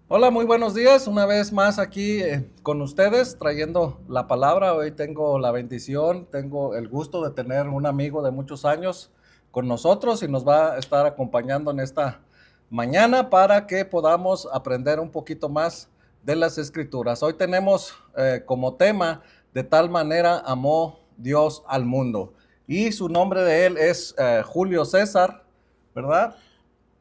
Hola, muy buenos días. Una vez más aquí con ustedes trayendo la palabra. Hoy tengo la bendición, tengo el gusto de tener un amigo de muchos años con nosotros y nos va a estar acompañando en esta mañana para que podamos aprender un poquito más de las escrituras. Hoy tenemos como tema: de tal manera amó Dios al mundo. Y su nombre de él es Julio César, ¿verdad?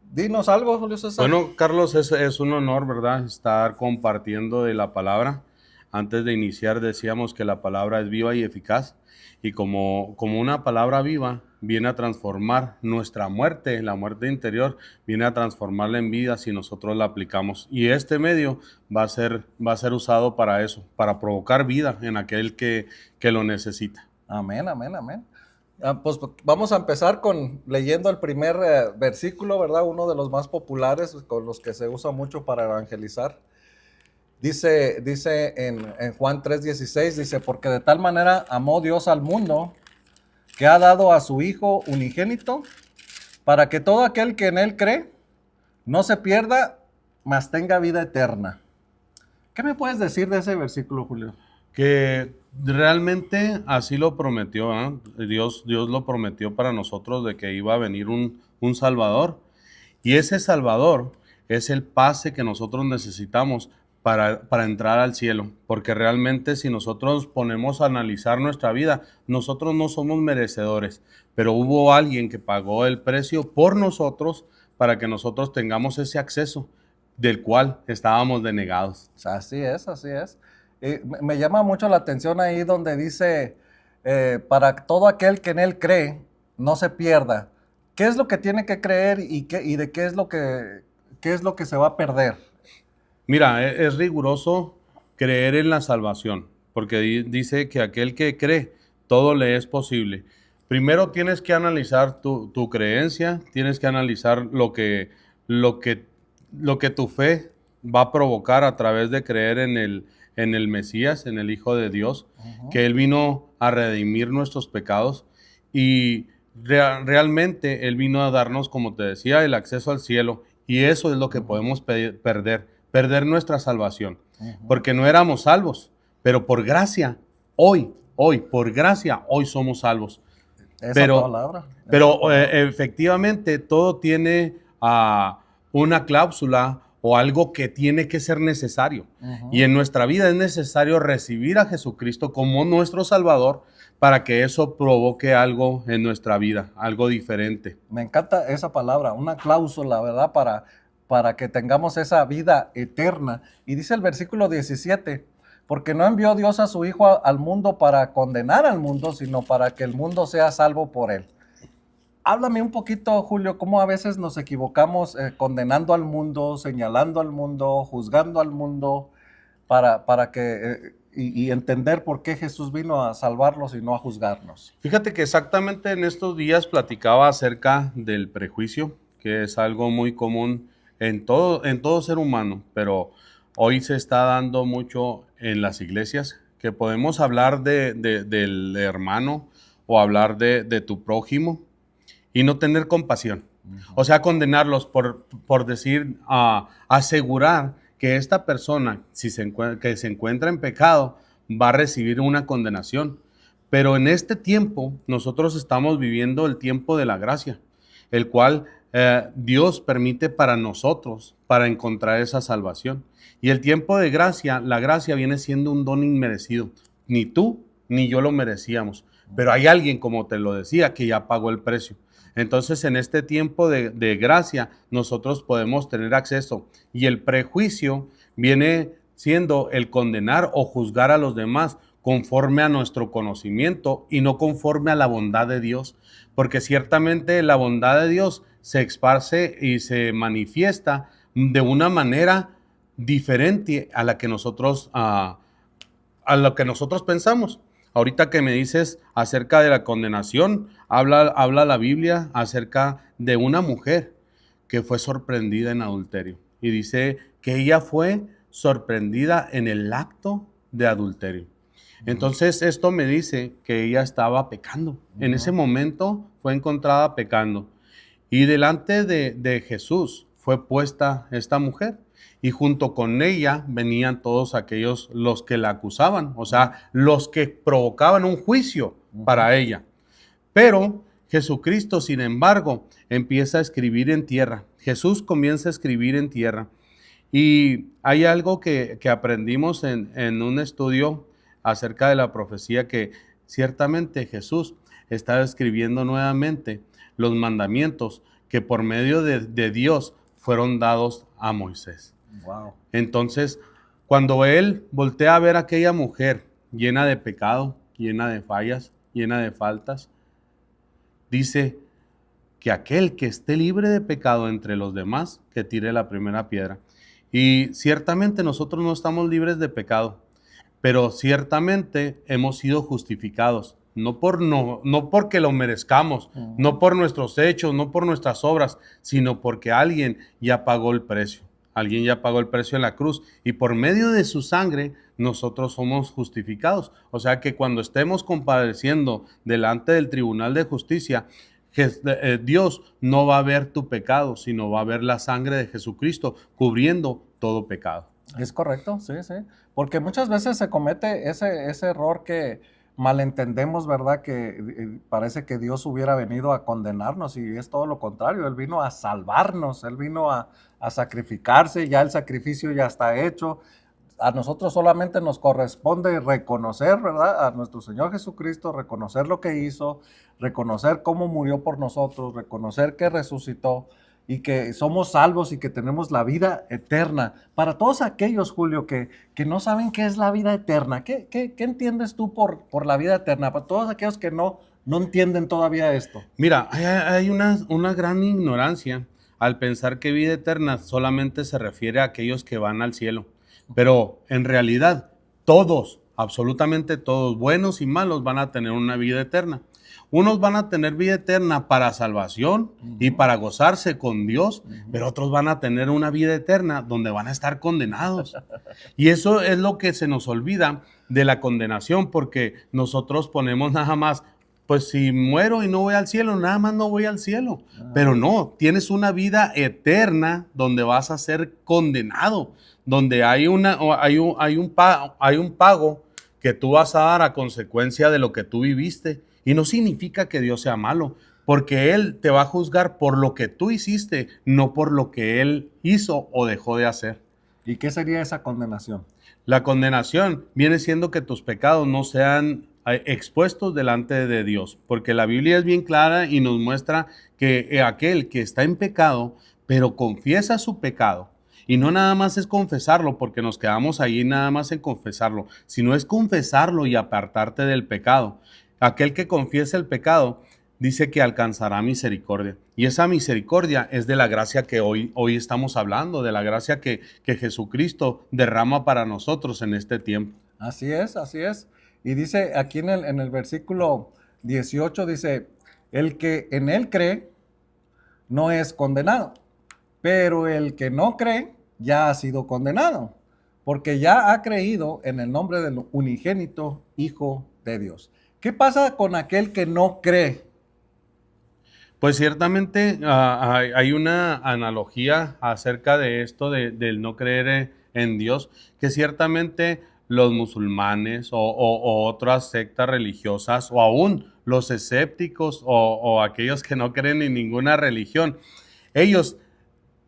Dinos algo, Julio César. Bueno, Carlos, es un honor, ¿verdad?, estar compartiendo de la palabra. Antes de iniciar decíamos que la palabra es viva y eficaz, y como una palabra viva viene a transformar nuestra muerte, la muerte interior, viene a transformarla en vida si nosotros la aplicamos. Y este medio va a ser usado para eso, para provocar vida en aquel que lo necesita. Amén, amén, amén. Pues vamos a empezar con leyendo el primer versículo, ¿verdad? Uno de los más populares, con los que se usa mucho para evangelizar. Dice en Juan 3:16, dice: porque de tal manera amó Dios al mundo, que ha dado a su Hijo unigénito, para que todo aquel que en él cree no se pierda, mas tenga vida eterna. ¿Qué me puedes decir de ese versículo, Julio? Que realmente así lo prometió, ¿eh? Dios lo prometió para nosotros, de que iba a venir un Salvador, y ese Salvador es el pase que nosotros necesitamos para entrar al cielo, porque realmente si nosotros ponemos a analizar nuestra vida, nosotros no somos merecedores, pero hubo alguien que pagó el precio por nosotros para que nosotros tengamos ese acceso del cual estábamos denegados. Así es, así es. Me llama mucho la atención ahí donde dice, para todo aquel que en él cree, no se pierda. ¿Qué es lo que tiene que creer y de qué es lo que se va a perder? Mira, es riguroso creer en la salvación, porque dice que aquel que cree, todo le es posible. Primero tienes que analizar tu creencia, tienes que analizar lo que, lo que tu fe va a provocar a través de creer en el Mesías, en el Hijo de Dios, Ujú. que Él vino a redimir nuestros pecados, y realmente Él vino a darnos, como te decía, el acceso al cielo, y eso es lo que Ujú. podemos perder nuestra salvación, Ujú. porque no éramos salvos, pero por gracia, hoy, por gracia, hoy somos salvos. Esa Pero, palabra, esa pero palabra. efectivamente todo tiene una cláusula o algo que tiene que ser necesario. Y Ujú. en nuestra vida es necesario recibir a Jesucristo como nuestro Salvador para que eso provoque algo en nuestra vida, algo diferente. Me encanta esa palabra, una cláusula, ¿verdad? Para que tengamos esa vida eterna. Y dice el versículo 17: porque no envió Dios a su Hijo al mundo para condenar al mundo, sino para que el mundo sea salvo por él. Háblame un poquito, Julio, cómo a veces nos equivocamos condenando al mundo, señalando al mundo, juzgando al mundo, para que, y entender por qué Jesús vino a salvarlos y no a juzgarnos. Fíjate que exactamente en estos días platicaba acerca del prejuicio, que es algo muy común en todo ser humano, pero hoy se está dando mucho en las iglesias, que podemos hablar del hermano o hablar de tu prójimo y no tener compasión. O Ujú. sea, condenarlos por decir, asegurar que esta persona, si que se encuentra en pecado, va a recibir una condenación. Pero en este tiempo, nosotros estamos viviendo el tiempo de la gracia, el cual Dios permite para nosotros, para encontrar esa salvación. Y el tiempo de gracia, la gracia viene siendo un don inmerecido. Ni tú ni yo lo merecíamos. Pero hay alguien, como te lo decía, que ya pagó el precio. Entonces, en este tiempo de gracia, nosotros podemos tener acceso. Y el prejuicio viene siendo el condenar o juzgar a los demás conforme a nuestro conocimiento y no conforme a la bondad de Dios. Porque ciertamente la bondad de Dios se esparce y se manifiesta de una manera diferente a lo que nosotros pensamos. Ahorita que me dices acerca de la condenación, habla la Biblia acerca de una mujer que fue sorprendida en adulterio. Y dice que ella fue sorprendida en el acto de adulterio. Entonces esto me dice que ella estaba pecando. En ese Ujú. momento fue encontrada pecando. Y delante de Jesús fue puesta esta mujer. y junto con ella venían todos aquellos los que la acusaban, o sea, los que provocaban un juicio para ella. Pero Jesucristo, sin embargo, empieza a escribir en tierra. Jesús comienza a escribir en tierra. Y hay algo que aprendimos en un estudio acerca de la profecía, que ciertamente Jesús está escribiendo nuevamente los mandamientos que por medio de Dios fueron dados a Moisés. Wow. Entonces, cuando él voltea a ver a aquella mujer llena de pecado, llena de fallas, llena de faltas, dice que aquel que esté libre de pecado entre los demás, que tire la primera piedra. Y ciertamente nosotros no estamos libres de pecado, pero ciertamente hemos sido justificados, no porque lo merezcamos, no por nuestros hechos, no por nuestras obras, sino porque alguien ya pagó el precio. Alguien ya pagó el precio en la cruz y por medio de su sangre nosotros somos justificados. O sea que cuando estemos compareciendo delante del tribunal de justicia, Dios no va a ver tu pecado, sino va a ver la sangre de Jesucristo cubriendo todo pecado. Es correcto, sí, sí. Porque muchas veces se comete ese error que malentendemos, ¿verdad? Que parece que Dios hubiera venido a condenarnos y es todo lo contrario. Él vino a salvarnos, Él vino a sacrificarse, ya el sacrificio ya está hecho. A nosotros solamente nos corresponde reconocer, ¿verdad? A nuestro Señor Jesucristo, reconocer lo que hizo, reconocer cómo murió por nosotros, reconocer que resucitó y que somos salvos y que tenemos la vida eterna. Para todos aquellos, Julio, que no saben qué es la vida eterna, ¿qué entiendes tú por la vida eterna? Para todos aquellos que no entienden todavía esto. Mira, hay una gran ignorancia al pensar que vida eterna solamente se refiere a aquellos que van al cielo. Pero en realidad todos, absolutamente todos, buenos y malos, van a tener una vida eterna. Unos van a tener vida eterna para salvación y para gozarse con Dios, pero otros van a tener una vida eterna donde van a estar condenados. Y eso es lo que se nos olvida de la condenación, porque nosotros ponemos nada más, pues si muero y no voy al cielo, nada más no voy al cielo. Pero no, tienes una vida eterna donde vas a ser condenado, donde hay un pago que tú vas a dar a consecuencia de lo que tú viviste. Y no significa que Dios sea malo, porque Él te va a juzgar por lo que tú hiciste, no por lo que Él hizo o dejó de hacer. ¿Y qué sería esa condenación? La condenación viene siendo que tus pecados no sean expuestos delante de Dios, porque la Biblia es bien clara y nos muestra que aquel que está en pecado, pero confiesa su pecado, y no nada más es confesarlo, porque nos quedamos ahí nada más en confesarlo, sino es confesarlo y apartarte del pecado. Aquel que confiesa el pecado dice que alcanzará misericordia. Y esa misericordia es de la gracia que hoy estamos hablando, de la gracia que Jesucristo derrama para nosotros en este tiempo. Así es, así es. Y dice aquí en el versículo 18, dice, el que en Él cree no es condenado, pero el que no cree ya ha sido condenado, porque ya ha creído en el nombre del unigénito Hijo de Dios. ¿Qué pasa con aquel que no cree? Pues ciertamente hay una analogía acerca de esto del no creer en Dios, que ciertamente los musulmanes o otras sectas religiosas, o aún los escépticos o aquellos que no creen en ninguna religión, ellos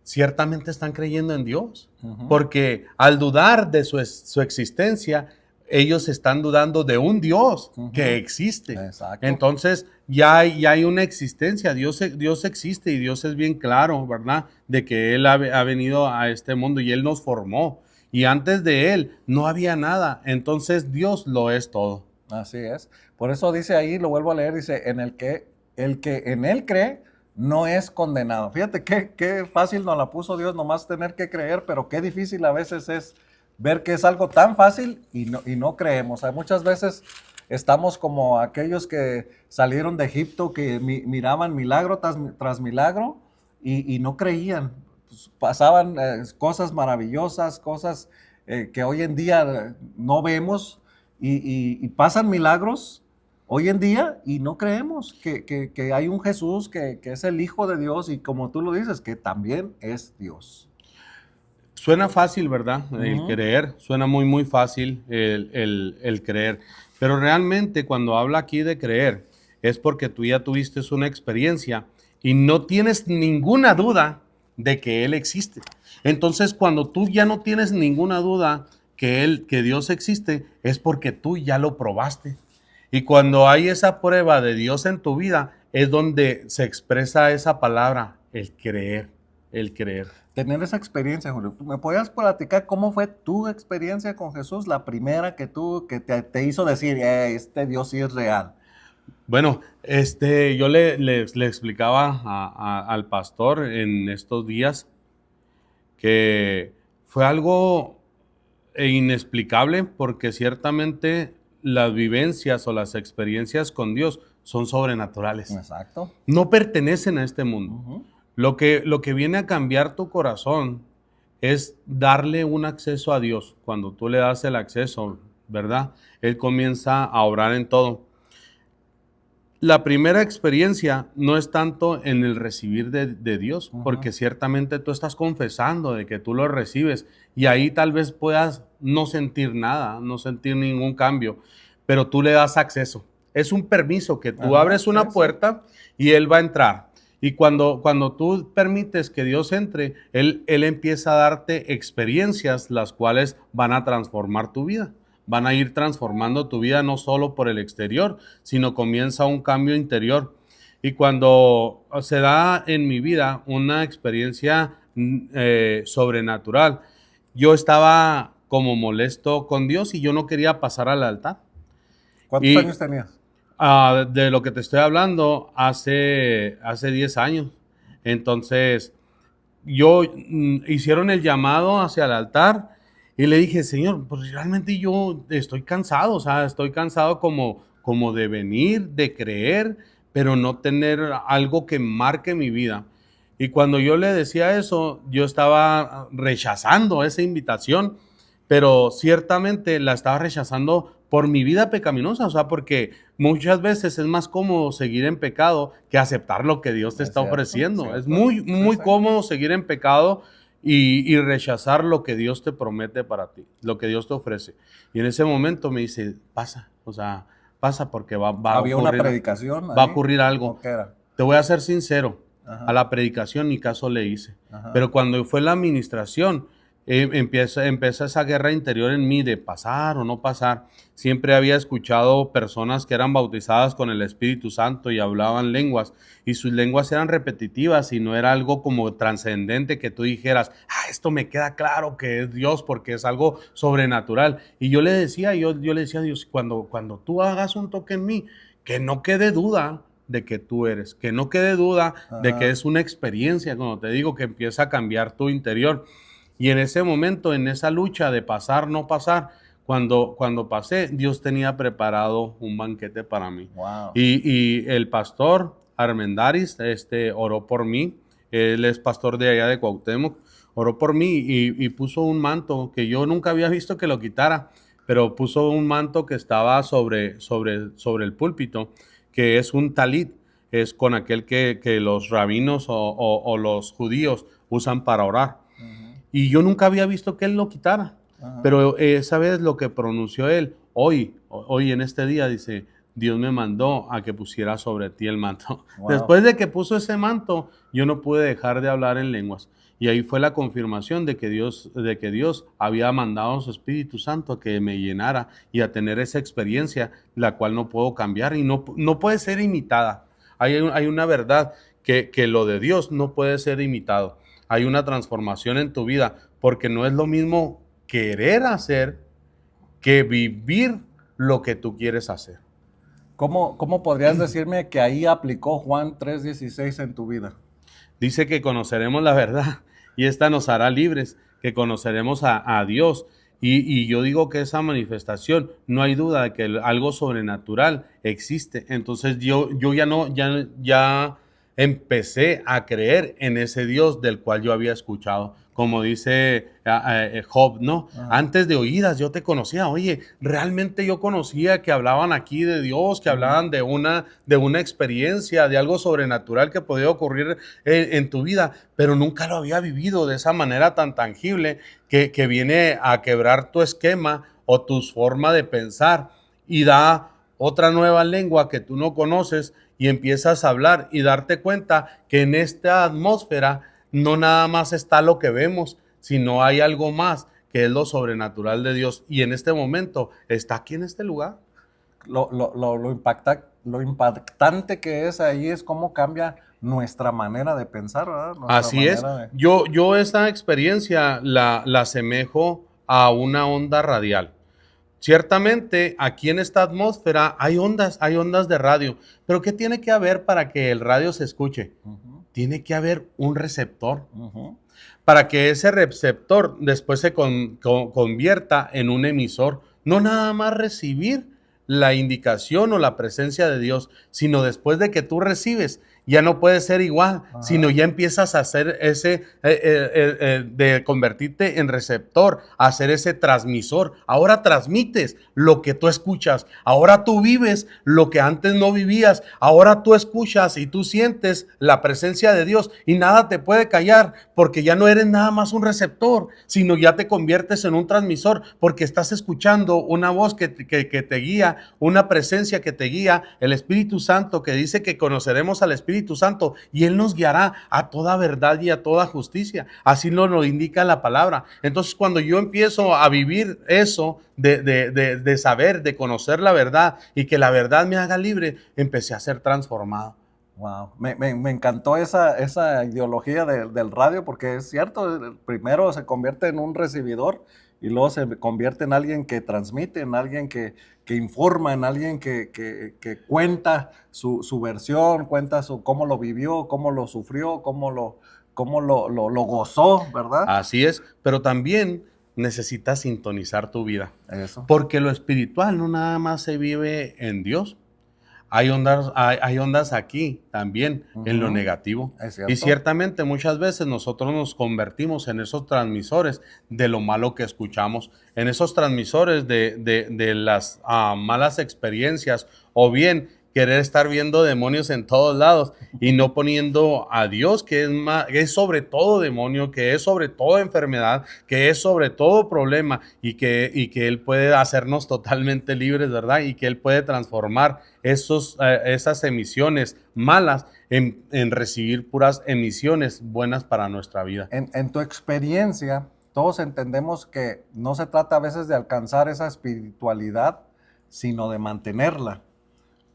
ciertamente están creyendo en Dios, porque al dudar de su existencia, ellos están dudando de un Dios que existe. Exacto. Entonces ya hay una existencia, Dios existe y Dios es bien claro, ¿verdad? De que Él ha venido a este mundo y Él nos formó. Y antes de Él no había nada, entonces Dios lo es todo. Así es. Por eso dice ahí, lo vuelvo a leer, dice, el que en Él cree no es condenado. Fíjate qué fácil nos la puso Dios, nomás tener que creer, pero qué difícil a veces es ver que es algo tan fácil y no creemos. Muchas veces estamos como aquellos que salieron de Egipto, que miraban milagro tras milagro y no creían. Pues pasaban cosas maravillosas, cosas que hoy en día no vemos y pasan milagros hoy en día y no creemos que hay un Jesús que es el Hijo de Dios y como tú lo dices, que también es Dios. Suena fácil, ¿verdad? El Ujú. creer, suena muy, muy fácil el creer. Pero realmente cuando habla aquí de creer, es porque tú ya tuviste una experiencia y no tienes ninguna duda de que Él existe. Entonces, cuando tú ya no tienes ninguna duda que Dios existe, es porque tú ya lo probaste. Y cuando hay esa prueba de Dios en tu vida, es donde se expresa esa palabra, el creer, el creer. Tener esa experiencia, Julio. ¿Me podías platicar cómo fue tu experiencia con Jesús, la primera que te hizo decir, este Dios sí es real"? Bueno, yo le explicaba al pastor en estos días que fue algo inexplicable porque ciertamente las vivencias o las experiencias con Dios son sobrenaturales. Exacto. No pertenecen a este mundo. Ujú. Lo que viene a cambiar tu corazón es darle un acceso a Dios. Cuando tú le das el acceso, ¿verdad? Él comienza a obrar en todo. La primera experiencia no es tanto en el recibir de Dios, Ujú. porque ciertamente tú estás confesando de que tú lo recibes y ahí tal vez puedas no sentir nada, no sentir ningún cambio, pero tú le das acceso. Es un permiso que tú Ajá, abres sí, una sí. puerta y Él va a entrar. Y cuando tú permites que Dios entre, él empieza a darte experiencias las cuales van a transformar tu vida. Van a ir transformando tu vida no solo por el exterior, sino comienza un cambio interior. Y cuando se da en mi vida una experiencia sobrenatural, yo estaba como molesto con Dios y yo no quería pasar al altar. ¿Cuántos Y años tenías? de lo que te estoy hablando hace 10 años. Entonces, hicieron el llamado hacia el altar y le dije, Señor, pues realmente yo estoy cansado, o sea, estoy cansado como de venir, de creer, pero no tener algo que marque mi vida. Y cuando yo le decía eso, yo estaba rechazando esa invitación, pero ciertamente la estaba rechazando por mi vida pecaminosa, o sea, porque muchas veces es más cómodo seguir en pecado que aceptar lo que Dios te Es está cierto, ofreciendo. Es cierto. muy, Sí, muy sí. cómodo seguir en pecado y rechazar lo que Dios te promete para ti, lo que Dios te ofrece. Y en ese momento me dice, pasa, o sea, pasa porque ¿Había una predicación va a ahí? ocurrir algo. ¿O qué era? Te voy a ser sincero, a Ajá, la predicación ni caso le hice. ajá. Pero cuando fue la administración, empieza esa guerra interior en mí de pasar o no pasar. Siempre había escuchado personas que eran bautizadas con el Espíritu Santo y hablaban lenguas, y sus lenguas eran repetitivas y no era algo como trascendente que tú dijeras, esto me queda claro que es Dios porque es algo sobrenatural. Y yo le decía a Dios, cuando tú hagas un toque en mí, que no quede duda de que tú eres, que no quede duda de que Ajá. es una experiencia, como te digo, que empieza a cambiar tu interior. Y en ese momento, en esa lucha de pasar, no pasar, cuando pasé, Dios tenía preparado un banquete para mí. Wow. Y el pastor Armendaris oró por mí. Él es pastor de allá de Cuauhtémoc. Oró por mí y puso un manto que yo nunca había visto que lo quitara, pero puso un manto que estaba sobre el púlpito, que es un talit, es con aquel que los rabinos o los judíos usan para orar. Ujú. Y yo nunca había visto que él lo quitara. Ajá. Pero esa vez lo que pronunció él, hoy en este día, dice, Dios me mandó a que pusiera sobre ti el manto. Wow. Después de que puso ese manto, yo no pude dejar de hablar en lenguas. Y ahí fue la confirmación de que Dios había mandado a su Espíritu Santo a que me llenara y a tener esa experiencia, la cual no puedo cambiar y no puede ser imitada. Hay una verdad que lo de Dios no puede ser imitado. Hay una transformación en tu vida, porque no es lo mismo querer hacer que vivir lo que tú quieres hacer. ¿Cómo podrías decirme que ahí aplicó Juan 3:16 en tu vida? Dice que conoceremos la verdad y esta nos hará libres, que conoceremos a Dios. Y yo digo que esa manifestación, no hay duda de que algo sobrenatural existe. Entonces yo ya no, ya empecé a creer en ese Dios del cual yo había escuchado. Como dice Job, ¿no? Ajá. Antes de oídas yo te conocía. Oye, realmente yo conocía que hablaban aquí de Dios, que hablaban de una experiencia, de algo sobrenatural que podía ocurrir en tu vida, pero nunca lo había vivido de esa manera tan tangible que viene a quebrar tu esquema o tu forma de pensar y da otra nueva lengua que tú no conoces y empiezas a hablar y darte cuenta que en esta atmósfera no nada más está lo que vemos, sino hay algo más que es lo sobrenatural de Dios y en este momento está aquí en este lugar. Lo impactante que es ahí es cómo cambia nuestra manera de pensar, ¿verdad? Nuestra Así es. manera de... Yo esta experiencia la asemejo a una onda radial. Ciertamente, aquí en esta atmósfera hay ondas de radio, pero ¿qué tiene que haber para que el radio se escuche? Ujú, Tiene que haber un receptor, ujú. para que ese receptor después se convierta en un emisor. No nada más recibir la indicación o la presencia de Dios, sino después de que tú recibes, ya no puede ser igual, Ajá. sino ya empiezas a hacer de convertirte en receptor, a hacer ese transmisor. Ahora transmites lo que tú escuchas, ahora tú vives lo que antes no vivías, ahora tú escuchas y tú sientes la presencia de Dios y nada te puede callar porque ya no eres nada más un receptor, sino ya te conviertes en un transmisor porque estás escuchando una voz que te guía, una presencia que te guía, el Espíritu Santo que dice que conoceremos al Espíritu Santo y Él nos guiará a toda verdad y a toda justicia. Así nos lo indica la palabra. Entonces, cuando yo empiezo a vivir eso de saber, de conocer la verdad y que la verdad me haga libre, empecé a ser transformado. Wow, me encantó esa ideología del radio porque es cierto, primero se convierte en un recibidor y luego se convierte en alguien que transmite, en alguien que informa, en alguien que cuenta su versión, cuenta cómo lo vivió, cómo lo sufrió, cómo lo gozó, ¿verdad? Así es, pero también necesitas sintonizar tu vida, Eso. porque lo espiritual no nada más se vive en Dios. Hay ondas aquí también en lo Ujú. negativo. Es Y cierto. ciertamente muchas veces nosotros nos convertimos en esos transmisores de lo malo que escuchamos, en esos transmisores de las malas experiencias o bien querer estar viendo demonios en todos lados y no poniendo a Dios, que es sobre todo demonio, que es sobre todo enfermedad, que es sobre todo problema y que Él puede hacernos totalmente libres, ¿verdad? Y que Él puede transformar esas emisiones malas en recibir puras emisiones buenas para nuestra vida. En tu experiencia, todos entendemos que no se trata a veces de alcanzar esa espiritualidad, sino de mantenerla.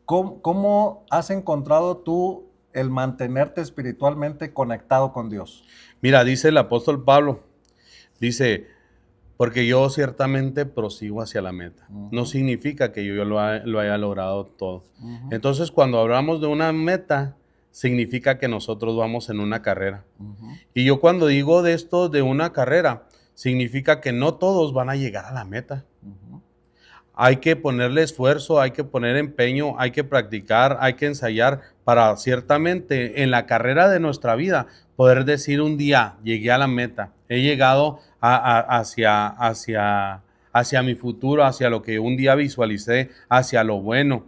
¿Cómo has encontrado tú el mantenerte espiritualmente conectado con Dios? Mira, dice el apóstol Pablo, dice, porque yo ciertamente prosigo hacia la meta. No Ujú, significa que yo lo haya logrado todo. ujú, Entonces, cuando hablamos de una meta, significa que nosotros vamos en una carrera. ujú, Y yo cuando digo de esto de una carrera, significa que no todos van a llegar a la meta. ujú. Hay que ponerle esfuerzo, hay que poner empeño, hay que practicar, hay que ensayar para ciertamente en la carrera de nuestra vida poder decir un día, llegué a la meta, he llegado hacia mi futuro, hacia lo que un día visualicé, hacia lo bueno.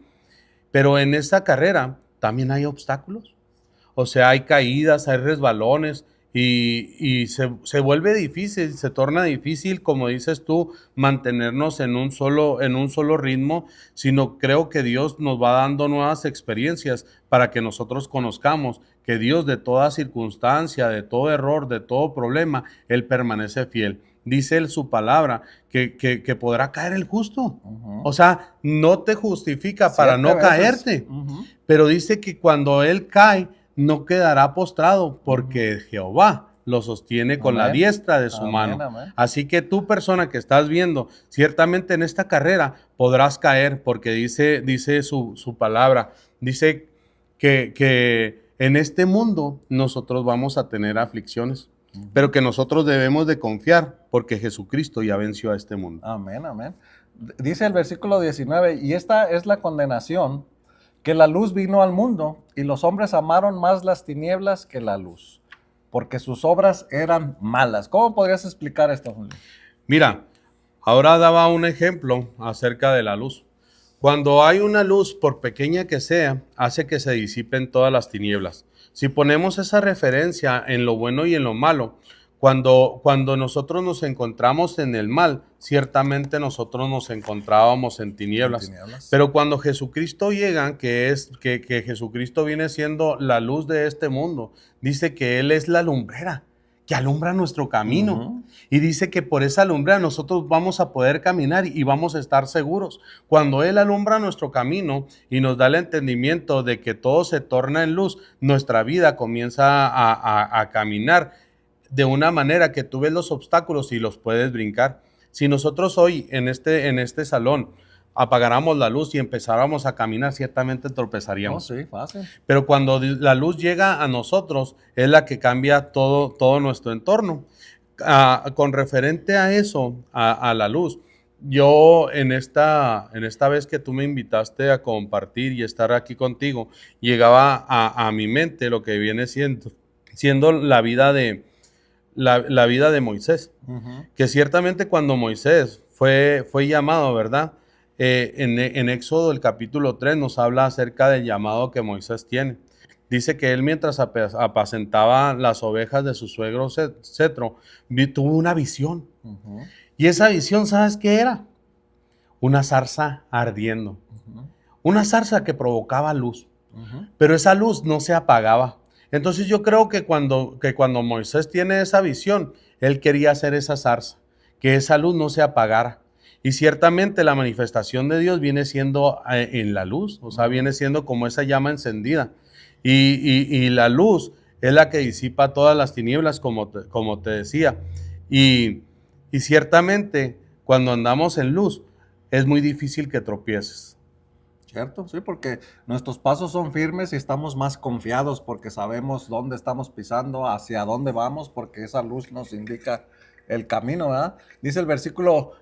Pero en esta carrera también hay obstáculos. O sea, hay caídas, hay resbalones y se vuelve difícil, se torna difícil, como dices tú, mantenernos en un solo ritmo, sino creo que Dios nos va dando nuevas experiencias para que nosotros conozcamos que Dios de toda circunstancia, de todo error, de todo problema, Él permanece fiel. Dice Él su palabra que podrá caer el justo. Ujú. O sea, no te justifica para 7 no veces. caerte, Ujú, pero dice que cuando Él cae, no quedará postrado, ujú. porque Jehová lo sostiene con la Amén. diestra de su Amén, mano. amén. Así que tú, persona que estás viendo, ciertamente en esta carrera podrás caer, porque dice su palabra, dice que en este mundo nosotros vamos a tener aflicciones, pero Ujú. que nosotros debemos de confiar, porque Jesucristo ya venció a este mundo. Amén, amén. Dice el versículo 19, y esta es la condenación, que la luz vino al mundo y los hombres amaron más las tinieblas que la luz, porque sus obras eran malas. ¿Cómo podrías explicar esto, Julio? Mira, ahora daba un ejemplo acerca de la luz. Cuando hay una luz, por pequeña que sea, hace que se disipen todas las tinieblas. Si ponemos esa referencia en lo bueno y en lo malo, cuando nosotros nos encontramos en el mal, ciertamente nosotros nos encontrábamos en tinieblas. Pero cuando Jesucristo llega, que Jesucristo viene siendo la luz de este mundo, dice que Él es la lumbrera que alumbra nuestro camino. Y dice que por esa lumbrera nosotros vamos a poder caminar y vamos a estar seguros. Cuando Él alumbra nuestro camino y nos da el entendimiento de que todo se torna en luz, nuestra vida comienza a caminar de una manera que tú ves los obstáculos y los puedes brincar. Si nosotros hoy en este salón apagáramos la luz y empezáramos a caminar, ciertamente tropezaríamos. Sí, fácil. Pero cuando la luz llega a nosotros, es la que cambia todo nuestro entorno. Con referente a eso, a la luz, yo en esta vez que tú me invitaste a compartir y estar aquí contigo, llegaba a mi mente lo que viene siendo la vida de Moisés. Que ciertamente cuando Moisés fue llamado, ¿verdad? En Éxodo, el capítulo 3, nos habla acerca del llamado que Moisés tiene. Dice que él, mientras apacentaba las ovejas de su suegro Cetro, tuvo una visión. Y esa visión, ¿sabes qué era? Una zarza ardiendo. Una zarza que provocaba luz. Pero esa luz no se apagaba. Entonces yo creo que cuando Moisés tiene esa visión, él quería hacer esa zarza, que esa luz no se apagara. Y ciertamente la manifestación de Dios viene siendo en la luz, o sea, viene siendo como esa llama encendida. Y la luz es la que disipa todas las tinieblas, como te decía. Y ciertamente cuando andamos en luz, es muy difícil que tropieces. ¿Cierto? Sí, porque nuestros pasos son firmes y estamos más confiados porque sabemos dónde estamos pisando, hacia dónde vamos, porque esa luz nos indica el camino, ¿verdad? Dice el versículo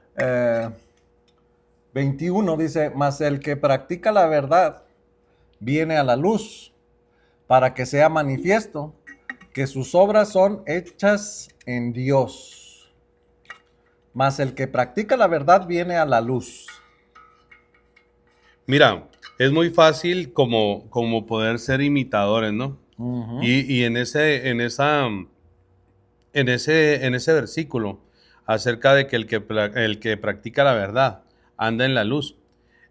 21, dice, mas el que practica la verdad viene a la luz para que sea manifiesto que sus obras son hechas en Dios. Mas el que practica la verdad viene a la luz. Mira, es muy fácil como poder ser imitadores, ¿no? Y en ese versículo, acerca de que el que practica la verdad anda en la luz,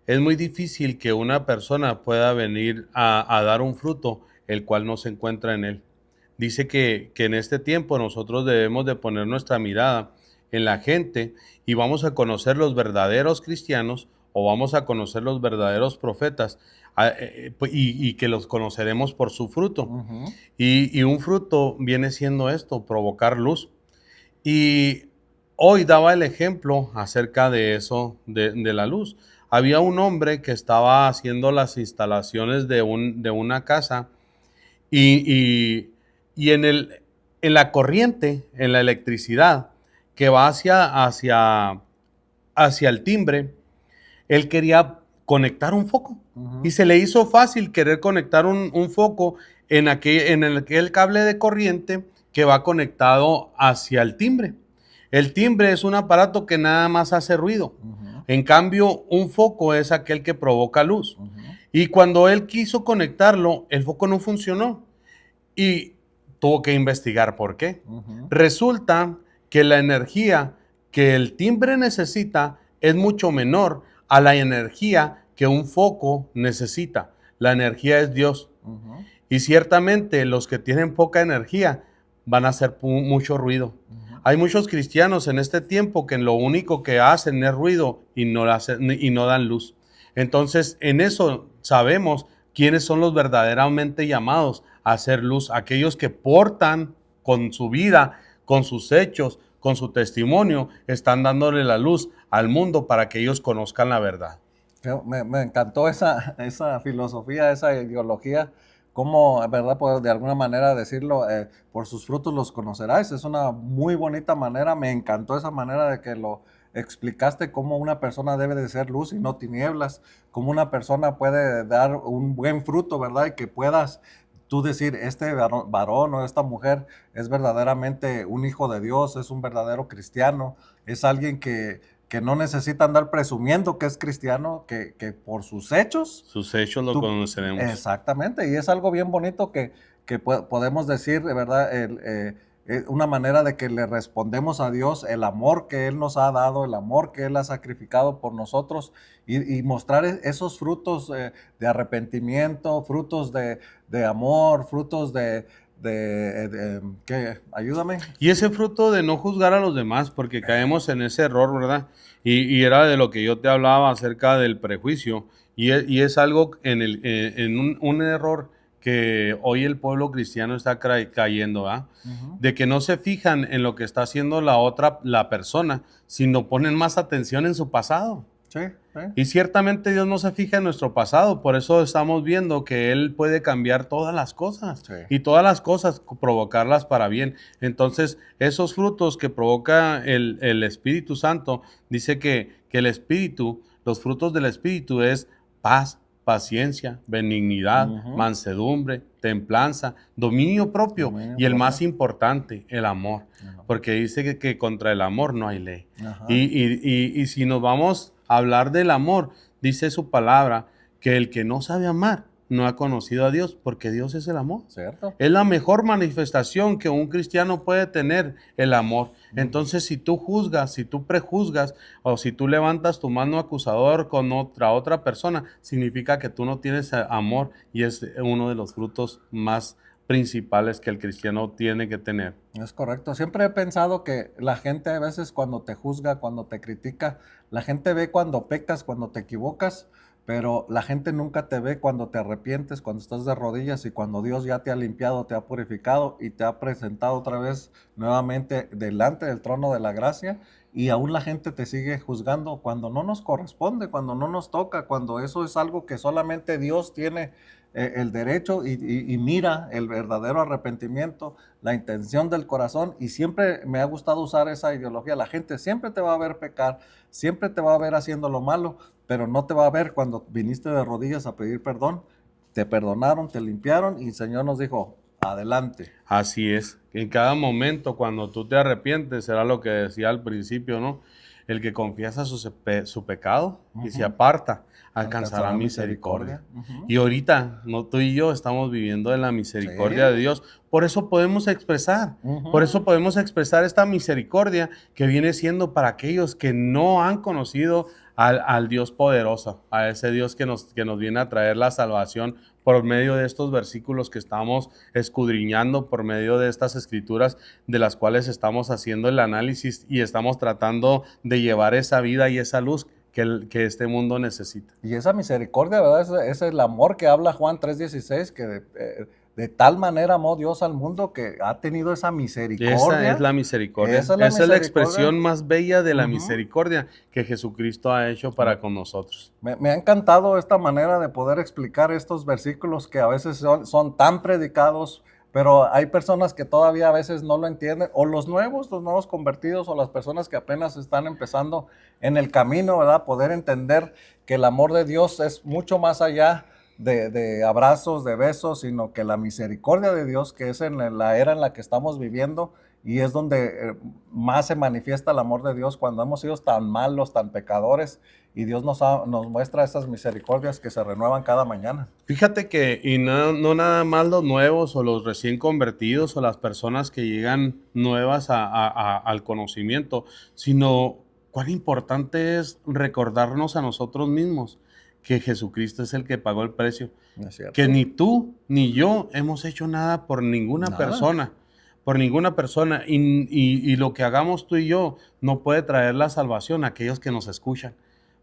es muy difícil que una persona pueda venir a dar un fruto el cual no se encuentra en él. Dice que en este tiempo nosotros debemos de poner nuestra mirada en la gente y vamos a conocer los verdaderos cristianos o vamos a conocer los verdaderos profetas y que los conoceremos por su fruto. Y un fruto viene siendo esto, provocar luz. Y hoy daba el ejemplo acerca de eso, de la luz. Había un hombre que estaba haciendo las instalaciones de una casa y en la corriente, en la electricidad que va hacia el timbre, él quería conectar un foco y se le hizo fácil querer conectar un foco en aquel cable de corriente que va conectado hacia el timbre. El timbre es un aparato que nada más hace ruido. En cambio, un foco es aquel que provoca luz. Y cuando él quiso conectarlo, el foco no funcionó y tuvo que investigar por qué. Resulta que la energía que el timbre necesita es mucho menor a la energía que un foco necesita. La energía es Dios. Y ciertamente los que tienen poca energía van a hacer mucho ruido. Hay muchos cristianos en este tiempo que lo único que hacen es ruido y no dan luz. Entonces, en eso sabemos quiénes son los verdaderamente llamados a hacer luz. Aquellos que portan con su vida, con sus hechos, con su testimonio, están dándole la luz al mundo para que ellos conozcan la verdad. Me encantó esa filosofía, esa ideología, cómo, ¿verdad? Pues de alguna manera decirlo, por sus frutos los conoceráis. Es una muy bonita manera, me encantó esa manera de que lo explicaste cómo una persona debe de ser luz y no tinieblas, cómo una persona puede dar un buen fruto, ¿verdad? Y que puedas tú decir, este varón o esta mujer es verdaderamente un hijo de Dios, es un verdadero cristiano, es alguien que no necesita andar presumiendo que es cristiano, que por sus hechos, Sus hechos lo tú, conoceremos. exactamente, y es algo bien bonito que podemos decir, de verdad, una manera de que le respondemos a Dios el amor que Él nos ha dado, el amor que Él ha sacrificado por nosotros y mostrar esos frutos de arrepentimiento, frutos de amor, frutos ¿qué? Ayúdame. Y ese fruto de no juzgar a los demás, porque caemos en ese error, ¿verdad? Y era de lo que yo te hablaba acerca del prejuicio, y es algo en un error que hoy el pueblo cristiano está cayendo, ¿ah? Ujú. De que no se fijan en lo que está haciendo la persona, sino ponen más atención en su pasado. Sí, sí. Y ciertamente Dios no se fija en nuestro pasado, por eso estamos viendo que Él puede cambiar todas las cosas Sí. y todas las cosas provocarlas para bien. Entonces, esos frutos que provoca el Espíritu Santo, dice que el Espíritu, los frutos del Espíritu es paz, paciencia, benignidad, Ujú. mansedumbre, templanza, dominio propio Dominio y el propio. más importante, el amor, Ajá. porque dice que contra el amor no hay ley. Ajá. Y si nos vamos a hablar del amor, dice su palabra que el que no sabe amar no ha conocido a Dios, porque Dios es el amor. ¿Cierto? Es la mejor manifestación que un cristiano puede tener, el amor. Entonces, si tú juzgas, si tú prejuzgas o si tú levantas tu mano acusador con otra persona, significa que tú no tienes amor y es uno de los frutos más principales que el cristiano tiene que tener. Es correcto. Siempre he pensado que la gente a veces cuando te juzga, cuando te critica, la gente ve cuando pecas, cuando te equivocas, pero la gente nunca te ve cuando te arrepientes, cuando estás de rodillas y cuando Dios ya te ha limpiado, te ha purificado y te ha presentado otra vez nuevamente delante del trono de la gracia y aún la gente te sigue juzgando cuando no nos corresponde, cuando no nos toca, cuando eso es algo que solamente Dios tiene el derecho y mira el verdadero arrepentimiento, la intención del corazón y siempre me ha gustado usar esa ideología. La gente siempre te va a ver pecar, siempre te va a ver haciendo lo malo, pero no te va a ver cuando viniste de rodillas a pedir perdón. Te perdonaron, te limpiaron y el Señor nos dijo, adelante. Así es. En cada momento, cuando tú te arrepientes, será lo que decía al principio, ¿no? El que confiesa su pecado y se aparta, alcanzará misericordia. Ujú. Y ahorita, no, tú y yo estamos viviendo de la misericordia de Sí. Dios. Por eso podemos expresar, por eso Ujú. podemos expresar esta misericordia que viene siendo para aquellos que no han conocido al Dios poderoso, a ese Dios que nos viene a traer la salvación por medio de estos versículos que estamos escudriñando, por medio de estas escrituras de las cuales estamos haciendo el análisis y estamos tratando de llevar esa vida y esa luz que este mundo necesita. Y esa misericordia, ¿verdad? Ese es el amor que habla Juan 3:16, que de tal manera amó Dios al mundo que ha tenido esa Esa misericordia. es la misericordia. Esa es la Esa es la misericordia. expresión más bella de la Ujú. misericordia que Jesucristo ha hecho para con nosotros. Me ha encantado esta manera de poder explicar estos versículos que a veces son tan predicados, pero hay personas que todavía a veces no lo entienden, o los nuevos convertidos, o las personas que apenas están empezando en el camino, ¿verdad? Poder entender que el amor de Dios es mucho más allá de abrazos, de besos, sino que la misericordia de Dios, que es en la era en la que estamos viviendo, y es donde más se manifiesta el amor de Dios cuando hemos sido tan malos, tan pecadores, y Dios nos muestra esas misericordias que se renuevan cada mañana. Fíjate que, y no nada más los nuevos o los recién convertidos o las personas que llegan nuevas al conocimiento, sino cuán importante es recordarnos a nosotros mismos que Jesucristo es el que pagó el precio, ¿No es cierto? que ni tú ni yo hemos hecho nada por ninguna Nada. persona. Por ninguna persona, y lo que hagamos tú y yo no puede traer la salvación a aquellos que nos escuchan,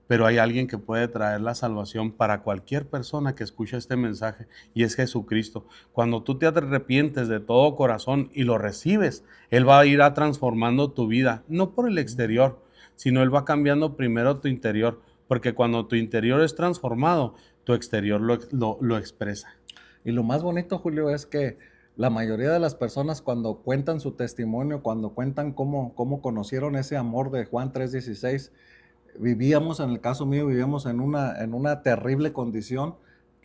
pero hay alguien que puede traer la salvación para cualquier persona que escuche este mensaje, y es Jesucristo. Cuando tú te arrepientes de todo corazón y lo recibes, Él va a ir transformando tu vida, no por el exterior, sino Él va cambiando primero tu interior, porque cuando tu interior es transformado, tu exterior lo expresa. Y lo más bonito, Julio, es que la mayoría de las personas cuando cuentan su testimonio, cuando cuentan cómo conocieron ese amor de Juan 3:16, vivíamos, en el caso mío, vivíamos en una terrible condición,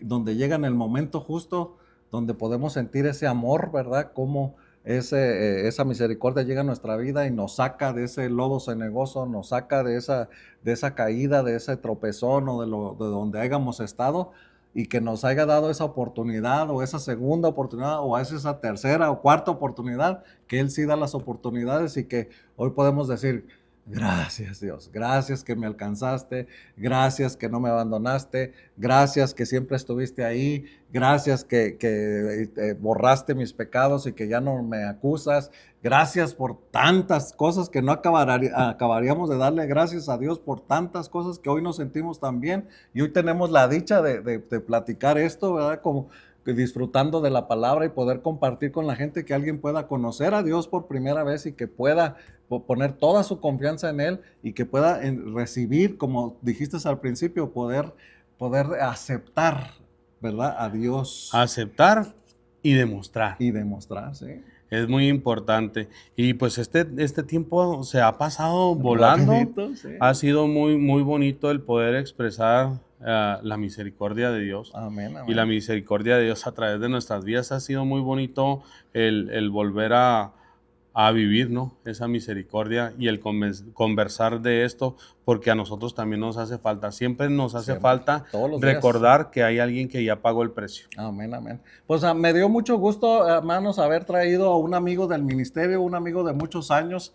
donde llega en el momento justo, donde podemos sentir ese amor, ¿verdad? Como esa misericordia llega a nuestra vida y nos saca de ese lodo cenagoso, nos saca de esa caída, de ese tropezón o de donde hayamos estado, y que nos haya dado esa oportunidad o esa segunda oportunidad o esa tercera o cuarta oportunidad, que Él sí da las oportunidades y que hoy podemos decir: gracias Dios, gracias que me alcanzaste, gracias que no me abandonaste, gracias que siempre estuviste ahí, gracias que borraste mis pecados y que ya no me acusas, gracias por tantas cosas que no acabaríamos de darle gracias a Dios por tantas cosas que hoy nos sentimos tan bien, y hoy tenemos la dicha de platicar esto, ¿verdad? Como que disfrutando de la palabra y poder compartir con la gente, que alguien pueda conocer a Dios por primera vez y que pueda poner toda su confianza en Él y que pueda recibir, como dijiste al principio, poder aceptar, ¿verdad? A Dios Aceptar y demostrar. y demostrar, ¿sí? Es muy importante. Y pues este tiempo se ha pasado volando. Rapidito, sí. Ha sido muy, muy bonito el poder expresar la misericordia de Dios. Amén, amén. Y la misericordia de Dios a través de nuestras vidas. Ha sido muy bonito el volver a vivir, ¿no? Esa misericordia y el conversar de esto, porque a nosotros también nos hace falta. Siempre nos hace Siempre, falta todos los días. recordar que hay alguien que ya pagó el precio. Amén, amén. Pues me dio mucho gusto, hermanos, haber traído a un amigo del ministerio, un amigo de muchos años.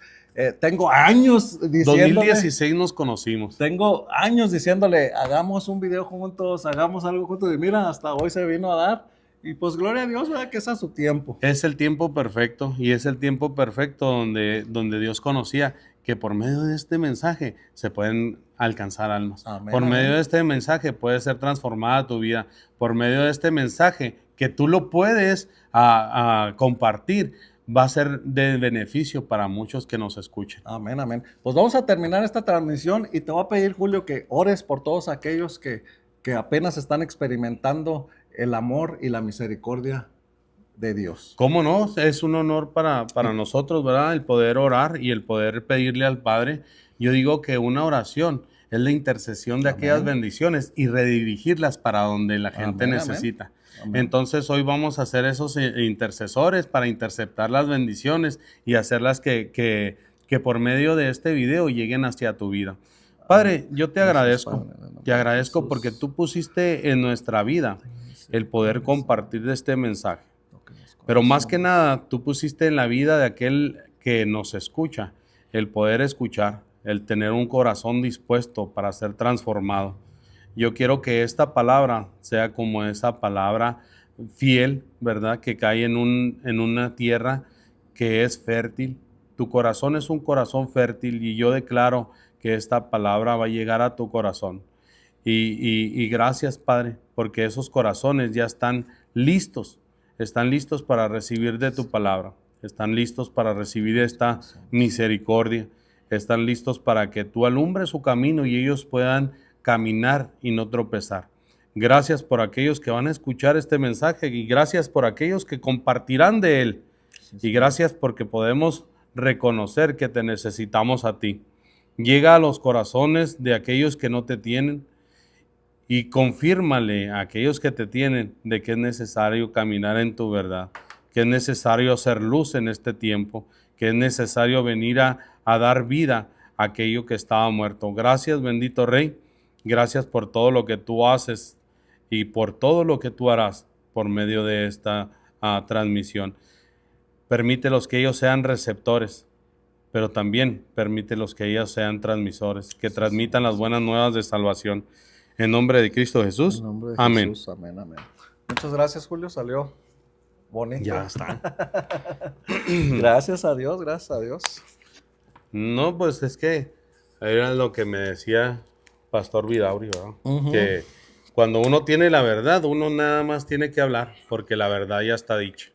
Tengo años diciéndole... 2016 nos conocimos. Tengo años diciéndole: hagamos un video juntos, hagamos algo juntos. Y mira, hasta hoy se vino a dar. Y pues gloria a Dios, ¿verdad? Que es a su tiempo. Es el tiempo perfecto, y es el tiempo perfecto donde Dios conocía que por medio de este mensaje se pueden alcanzar almas. Amén, Por amén. medio de este mensaje puede ser transformada tu vida. Por medio de este mensaje que tú lo puedes compartir, va a ser de beneficio para muchos que nos escuchen. Amén, amén. Pues vamos a terminar esta transmisión y te voy a pedir, Julio, que ores por todos aquellos que apenas están experimentando el amor y la misericordia de Dios. ¿Cómo no? Es un honor para nosotros, ¿verdad? El poder orar y el poder pedirle al Padre. Yo digo que una oración es la intercesión de Amén. aquellas bendiciones y redirigirlas para donde la gente Amén, necesita. amén. Entonces hoy vamos a ser esos intercesores para interceptar las bendiciones y hacerlas que por medio de este video lleguen hacia tu vida. Padre, yo te agradezco. Te agradezco porque tú pusiste en nuestra vida el poder compartir de este mensaje. Pero más que nada, tú pusiste en la vida de aquel que nos escucha el poder escuchar, el tener un corazón dispuesto para ser transformado. Yo quiero que esta palabra sea como esa palabra fiel, ¿verdad? Que cae en una tierra que es fértil. Tu corazón es un corazón fértil y yo declaro que esta palabra va a llegar a tu corazón. Y gracias, Padre, porque esos corazones ya están listos para recibir de tu palabra, están listos para recibir esta misericordia, están listos para que tú alumbres su camino y ellos puedan caminar y no tropezar. Gracias por aquellos que van a escuchar este mensaje y gracias por aquellos que compartirán de él. Y gracias porque podemos reconocer que te necesitamos a ti. Llega a los corazones de aquellos que no te tienen y confírmale a aquellos que te tienen de que es necesario caminar en tu verdad, que es necesario hacer luz en este tiempo, que es necesario venir a dar vida a aquello que estaba muerto. Gracias, bendito Rey. Gracias por todo lo que tú haces y por todo lo que tú harás por medio de esta transmisión. Permítelos que ellos sean receptores, pero también permítelos que ellos sean transmisores, que transmitan las buenas nuevas de salvación. En nombre de Cristo Jesús. En nombre de amén. Jesús, amén, amén. Muchas gracias, Julio. Salió bonito. Ya está. Gracias a Dios, gracias a Dios. No, pues es que era lo que me decía Pastor Vidauri, ¿verdad? Que cuando uno tiene la verdad, uno nada más tiene que hablar, porque la verdad ya está dicha.